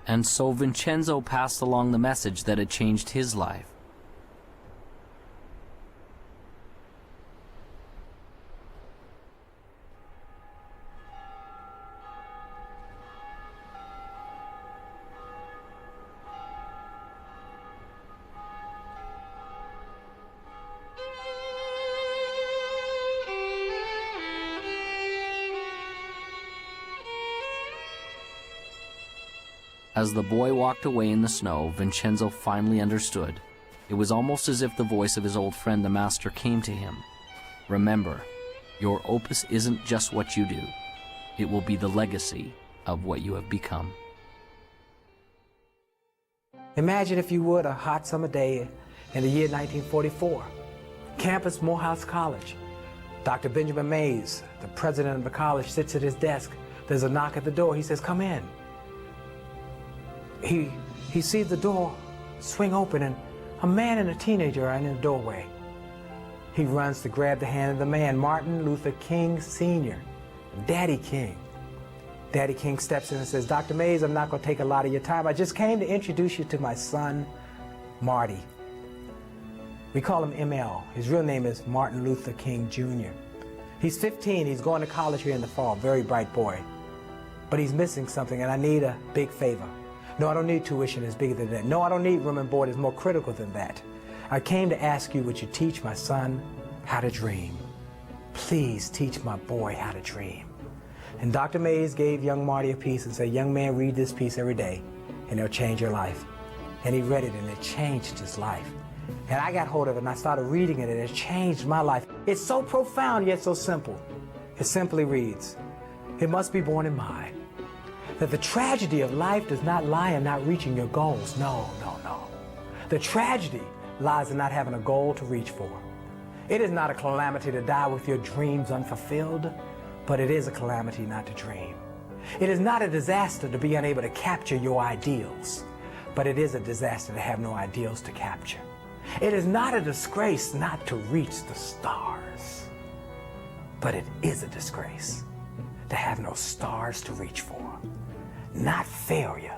And so Vincenzo passed along the message that had changed his life. As the boy walked away in the snow, Vincenzo finally understood. It was almost as if the voice of his old friend the master came to him. Remember, your opus isn't just what you do. It will be the legacy of what you have become. Imagine, if you would, a hot summer day in the year 1944. Campus, Morehouse College. Dr. Benjamin Mays, the president of the college, sits at his desk. There's a knock at the door. He says, "Come in." He sees the door swing open, and a man and a teenager are in the doorway. He runs to grab the hand of the man, Martin Luther King Sr., Daddy King. Daddy King steps in and says, "Dr. Mays, I'm not going to take a lot of your time. I just came to introduce you to my son, Marty." We call him ML. His real name is Martin Luther King Jr. He's 15. He's going to college here in the fall. Very bright boy. But he's missing something, and I need a big favor. No, I don't need tuition that's bigger than that. No, I don't need room and board that's more critical than that. I came to ask you, would you teach my son how to dream? Please teach my boy how to dream. And Dr. Mays gave young Marty a piece and said, young man, read this piece every day and it'll change your life. And he read it and it changed his life. And I got hold of it and I started reading it and it changed my life. It's so profound yet so simple. It simply reads, it must be borne in mind that the tragedy of life does not lie in not reaching your goals. No, no, no. The tragedy lies in not having a goal to reach for. It is not a calamity to die with your dreams unfulfilled, but it is a calamity not to dream. It is not a disaster to be unable to capture your ideals, but it is a disaster to have no ideals to capture. It is not a disgrace not to reach the stars, but it is a disgrace to have no stars to reach for. Not failure,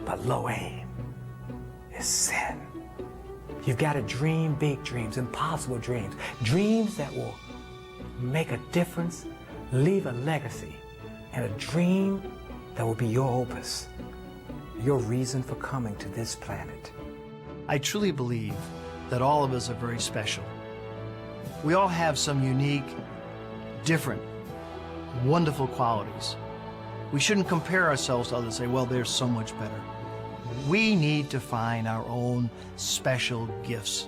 but low aim is sin. You've got to dream big dreams, impossible dreams, dreams that will make a difference, leave a legacy, and a dream that will be your opus, your reason for coming to this planet. I truly believe that all of us are very special. We all have some unique, different, wonderful qualities. We shouldn't compare ourselves to others and say, well, they're so much better. We need to find our own special gifts.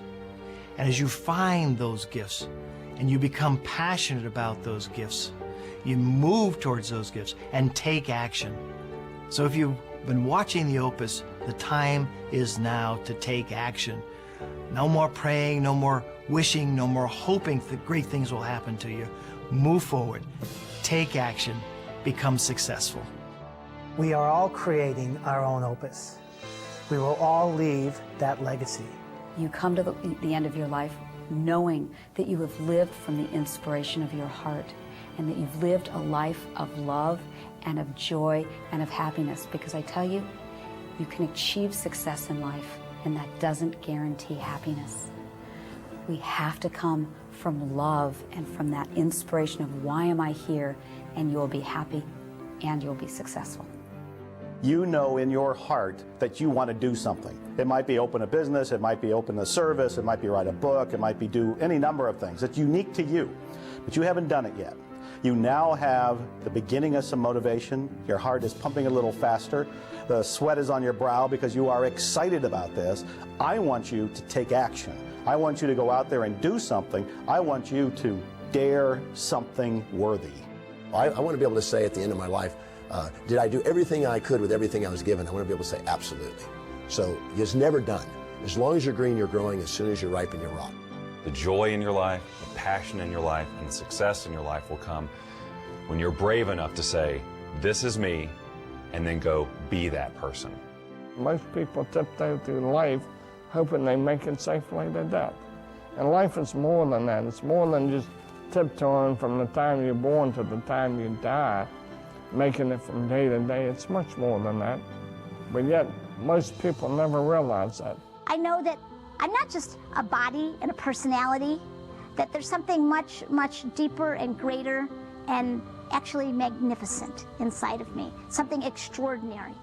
And as you find those gifts and you become passionate about those gifts, you move towards those gifts and take action. So if you've been watching the Opus, the time is now to take action. No more praying, no more wishing, no more hoping that great things will happen to you. Move forward, take action, become successful. We are all creating our own opus. We will all leave that legacy. You come to the end of your life knowing that you have lived from the inspiration of your heart and that you've lived a life of love and of joy and of happiness. Because I tell you, you can achieve success in life, and that doesn't guarantee happiness. We have to come from love and from that inspiration of why am I here, and you'll be happy and you'll be successful. You know in your heart that you want to do something. It might be open a business, it might be open a service, it might be write a book, it might be do any number of things. It's unique to you, but you haven't done it yet. You now have the beginning of some motivation. Your heart is pumping a little faster. The sweat is on your brow because you are excited about this. I want you to take action. I want you to go out there and do something. I want you to dare something worthy. I want to be able to say at the end of my life, did I do everything I could with everything I was given? I want to be able to say absolutely. So it's never done. As long as you're green, you're growing. As soon as you're ripe, and you're raw. The joy in your life, the passion in your life, and the success in your life will come when you're brave enough to say, this is me, and then go be that person. Most people tiptoe through life hoping they make it safely to death. And life is more than that. It's more than just tiptoeing from the time you're born to the time you die, making it from day to day. It's much more than that. But yet, most people never realize that. I know that I'm not just a body and a personality, that there's something much, much deeper and greater and actually magnificent inside of me, something extraordinary.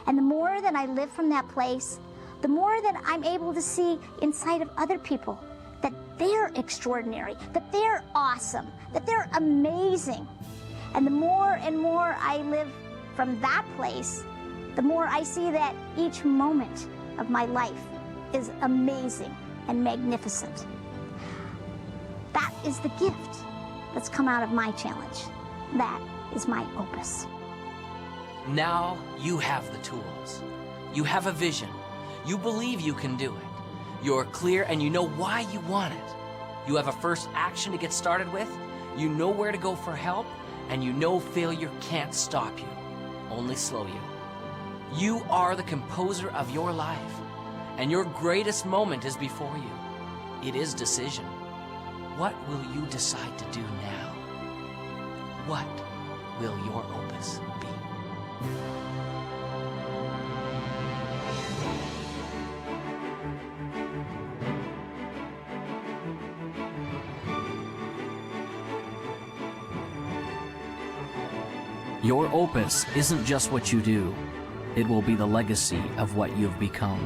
And the more that I live from that place, the more that I'm able to see inside of other people that they're extraordinary, that they're awesome, that they're amazing. And the more and more I live from that place, the more I see that each moment of my life is amazing and magnificent. That is the gift that's come out of my challenge. That is my opus. Now you have the tools. You have a vision. You believe you can do it. You're clear and you know why you want it. You have a first action to get started with. You know where to go for help, and you know failure can't stop you, only slow you. You are the composer of your life, and your greatest moment is before you. It is decision. What will you decide to do now? What will your opus be? Your opus isn't just what you do. It will be the legacy of what you've become.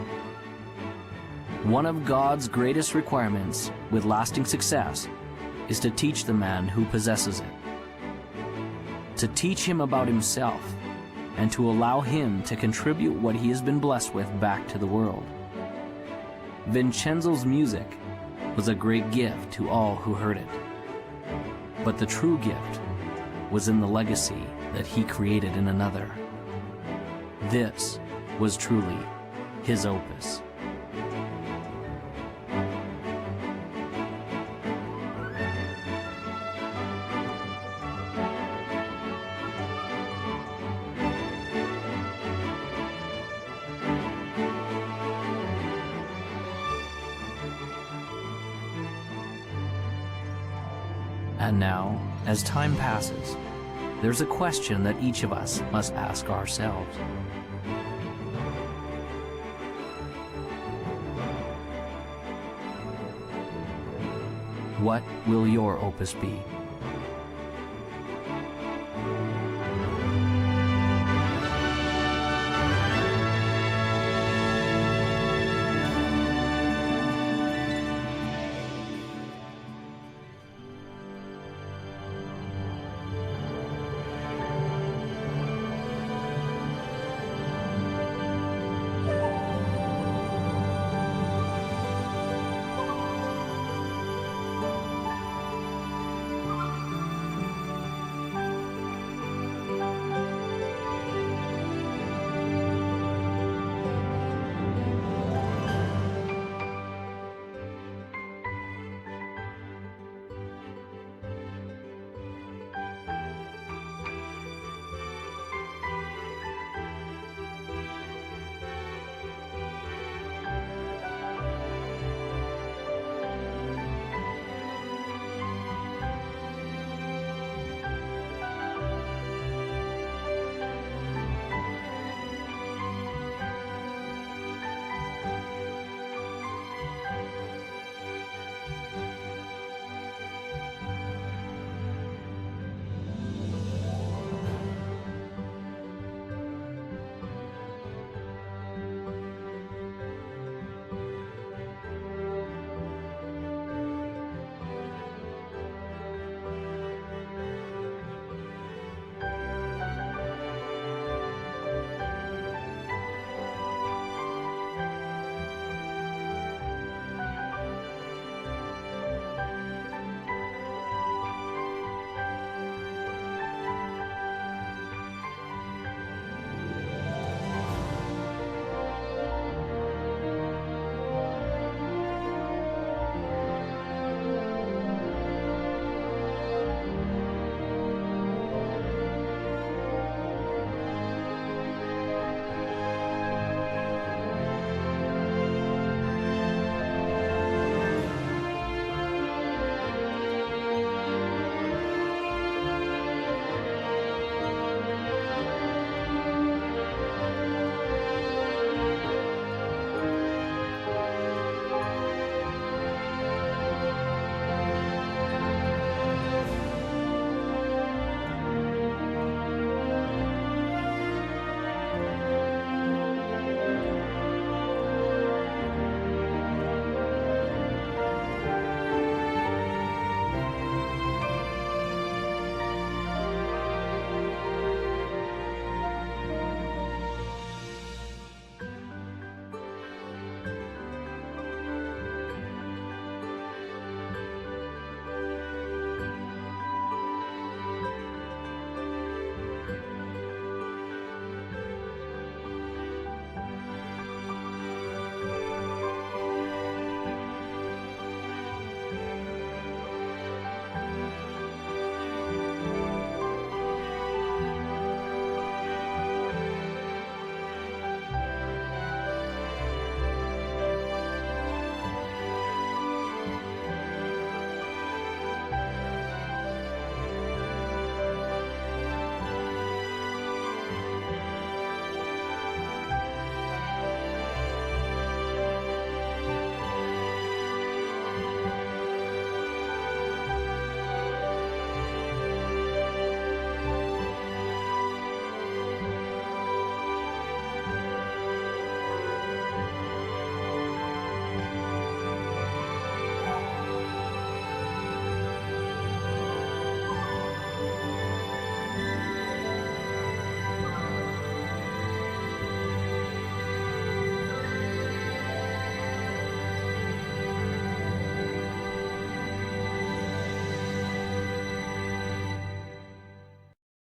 One of God's greatest requirements with lasting success is to teach the man who possesses it. to teach him about himself, and to allow him to contribute what he has been blessed with back to the world. Vincenzo's music was a great gift to all who heard it. But the true gift was in the legacy that he created in another. This was truly his opus. And now, as time passes, there's a question that each of us must ask ourselves. What will your opus be?